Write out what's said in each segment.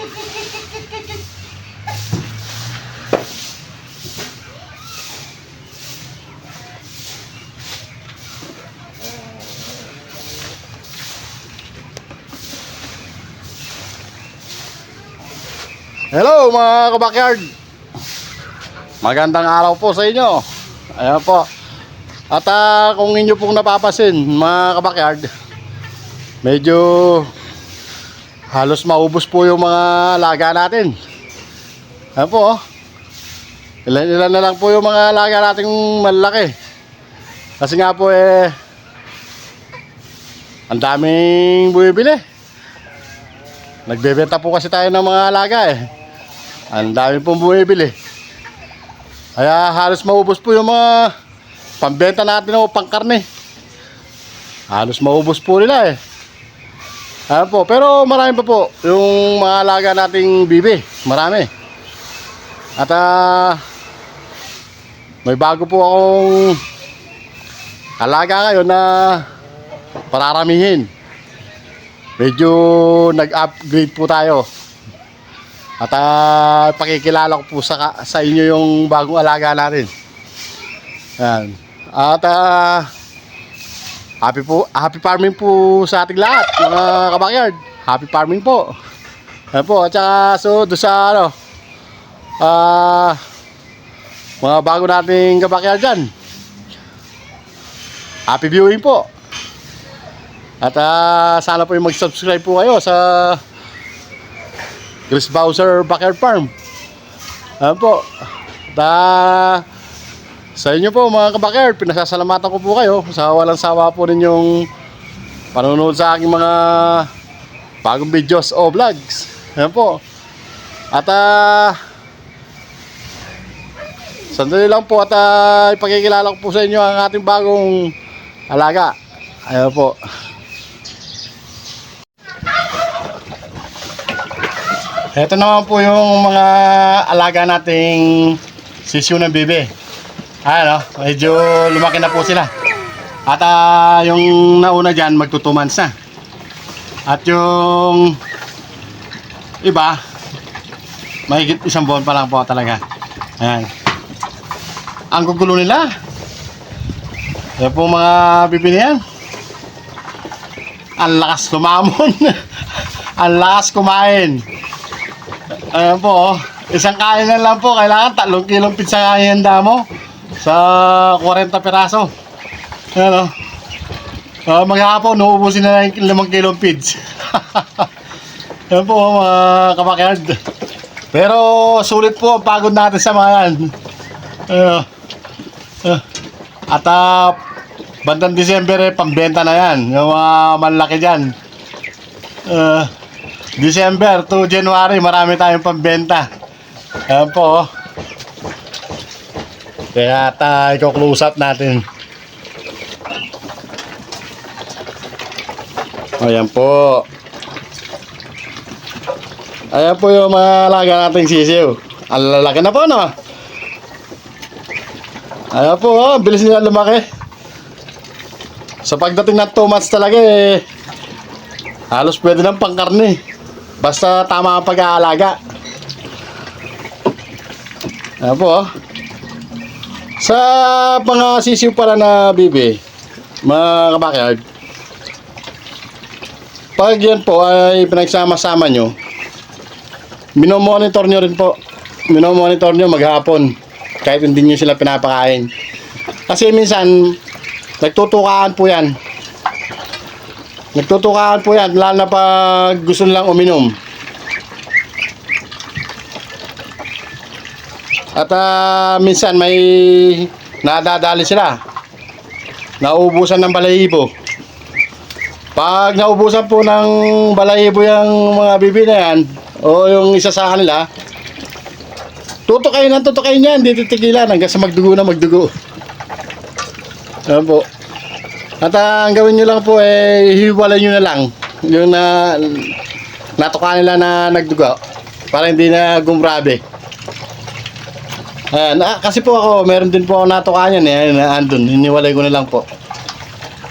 Hello mga kabakyard, magandang araw po sa inyo. Ayan po. At kung inyo pong napapasin mga kabakyard, medyo halos maubos po yung mga alaga natin. Ayan po. Ilan na lang po yung mga alaga nating malaki. Kasi nga po ang daming bumibili. Nagbebenta po kasi tayo ng mga alaga Ang dami pong bumibili. Kaya halos maubos po yung mga pambenta natin o pangkarne. Halos maubos po nila Ayan po. Pero marami pa po yung mga alaga nating bibi. Marami. At may bago po akong alaga ngayon na pararamihin. Medyo nag-upgrade po tayo. At pakikilala ko po sa inyo yung bagong alaga natin. Ayan. At happy farming po sa ating lahat mga kabakyard. Happy farming po. Ayan po. At saka doon sa mga bago nating kabakyard dyan, happy viewing po. At sana po yung mag-subscribe po kayo sa Chris Bowser Backyard Farm. Ayan po. Sa inyo po mga kabakyard, pinasasalamatan ko po kayo sa walang sawa po ninyong panonood sa aking mga bagong videos o vlogs. Ayan po. At sandali lang po at ipakikilala ko po sa inyo ang ating bagong alaga. Ayan po. Ito naman po yung mga alaga nating sisiw ng bibi. Ayan medyo lumaki na po sila. At yung nauna dyan magto 2 months na. At yung iba mahigit 1 buwan pa lang po talaga. Ayan. Ang gugulo nila. Ayan po mga bibi na yan. Ang lakas lumamon. Ang lakas kumain. Ayan po isang kain na lang po, kailangan 3 kilong pizza ihanda mo sa 40 piraso. Ayan maghapon uubusin na lang 5 kilong pizza. Ayan po mga kabakyard. Pero sulit po ang pagod natin sa mga yan. At bandang December pambenta na yan yung mga malaki dyan. December to January marami tayong pambenta. Ayan po Kaya i-close up natin. Ayan po. Ayan po yung mga alaga nating sisiw. Ang lalaki na po Ayan po bilis nila lumaki. Sa pagdating ng 2 months talaga halos pwede ng pangkarne. Basta tama ang pag-aalaga. Ayan po Sa mga sisiw pala na bibi mga kabakyard, pag yan po ay pinagsama-sama nyo, minomonitor nyo rin po. Minomonitor nyo maghapon kahit hindi nyo sila pinapakain. Kasi minsan nagtutukaan po yan. Nagtutukaan po yan, lalo na pag gusto nilang uminom. At minsan may nadadali sila. Nauubusan ng balahibo. Pag naubusan po ng balahibo yung mga bibi na yan, o yung isa sa kanila, tutukayin yan, hindi titigilan hanggang sa magdugo. Ayan po. At ang gawin nyo lang po hiwalay nyo na lang yung natuka nila na nagdugo para hindi na gumrabe. Ayan, kasi po ako meron din po ako natuka niyan andun, hiniwalay ko na lang po.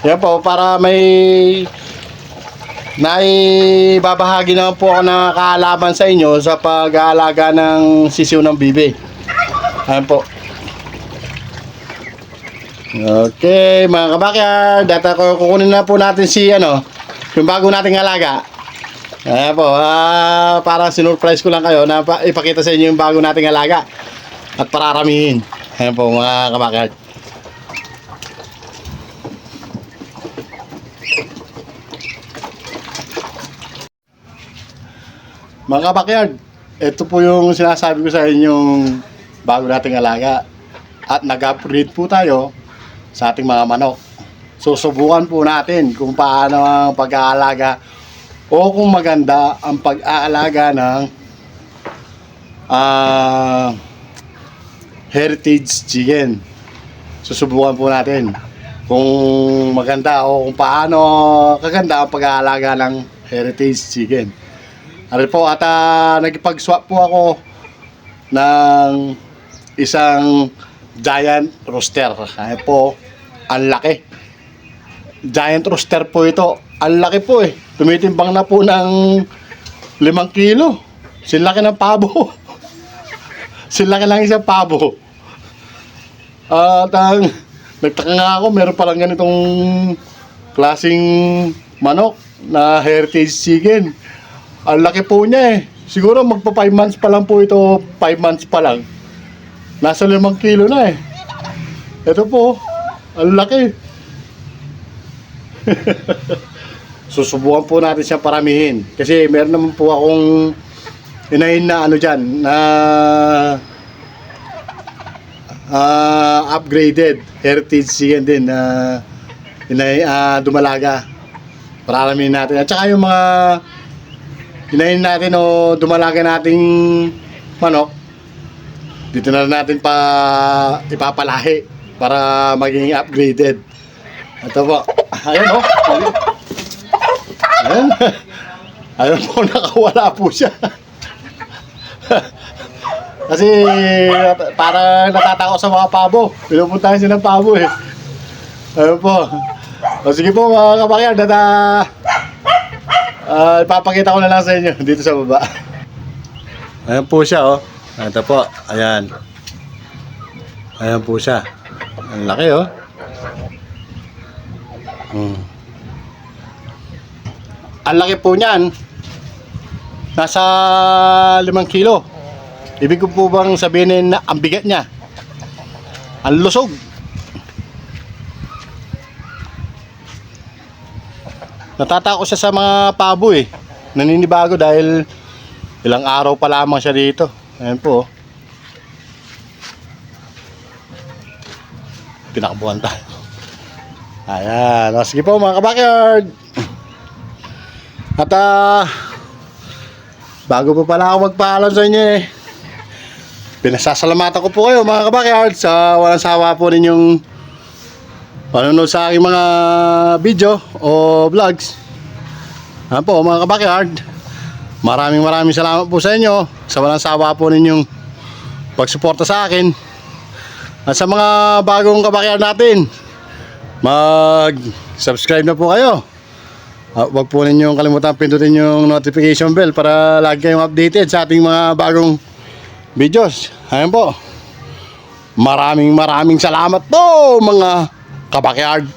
Yan po para may naibabahagi naman po ako ng kaalaman sa inyo sa pag-aalaga ng sisiw ng bibe. Ayan po. Okay, mga kabakyard, data ko kukunin na po natin si yung bago nating alaga. Ayan po, para sinurprise ko lang kayo na ipakita sa inyo yung bago nating alaga at pararamihin. Ayan po mga kabakyard. Mga kabakyard, ito po yung sinasabi ko sa inyong bago nating alaga. At nag-upgrade po tayo sa ating mga manok. Susubukan po natin kung paano ang pag-aalaga o kung maganda ang pag-aalaga ng heritage chicken. Susubukan po natin kung maganda o kung paano kaganda ang pag-aalaga ng heritage chicken. Ano po, at nagpag-swap po ako ng isang giant rooster. Ayan po, ang laki. Giant rooster po ito. Ang laki po eh. Tumitimbang na po ng 5 kilo. Silaki ng pabo. Silaki lang isang pabo. At nagtaka nga ako, meron palang ganitong klaseng manok na heritage chicken. Ang laki po niya eh. Siguro magpa 5 months pa lang po ito. 5 months pa lang. Nasa 5 kilo na eh. Ito po. Ang laki. Susubukan po natin siyang paramihin. Kasi meron naman po akong inahin na dyan. Na upgraded. Heritage chicken din. Dumalaga. Paramihin natin. At saka yung mga hinahin natin o dumalaga nating manok, dito na natin ipapalahi para maging upgraded. Ito po. Ayan o. Ayan. Ayan po, nakawala po siya. Kasi para natatako sa mga pabo. Pinupuntahan siya ng pabo eh. Ayan po. O sige po mga kabakyard, ipapakita ko na lang sa inyo dito sa baba. Ayan po siya oh. Ito po, ayan. Ayan po siya. Ang laki oh. Ang laki po niyan. Nasa 5 kilo. Ibig ko po bang sabihin na ang bigat niya? Ang lusog. Natatako siya sa mga pabo eh. Naninibago dahil ilang araw pa lamang siya dito. Ayan po. Pinakabuhan tayo. Ayan. O, sige po mga kabakyard. At bago pa pala ako magpaalam sa inyo eh, pinasasalamatan ko po kayo mga kabakyard sa walang sawa po ninyong panonood sa aking mga video o vlogs. Ayan po mga kabakyard, maraming salamat po sa inyo sa walang sawa po ninyong pagsuporta sa akin. At sa mga bagong kabakyard natin, mag-subscribe na po kayo. Huwag po ninyong kalimutan pindutin yung notification bell para lagi kayong updated sa ating mga bagong videos. Ayan po, maraming salamat po mga kabakyard.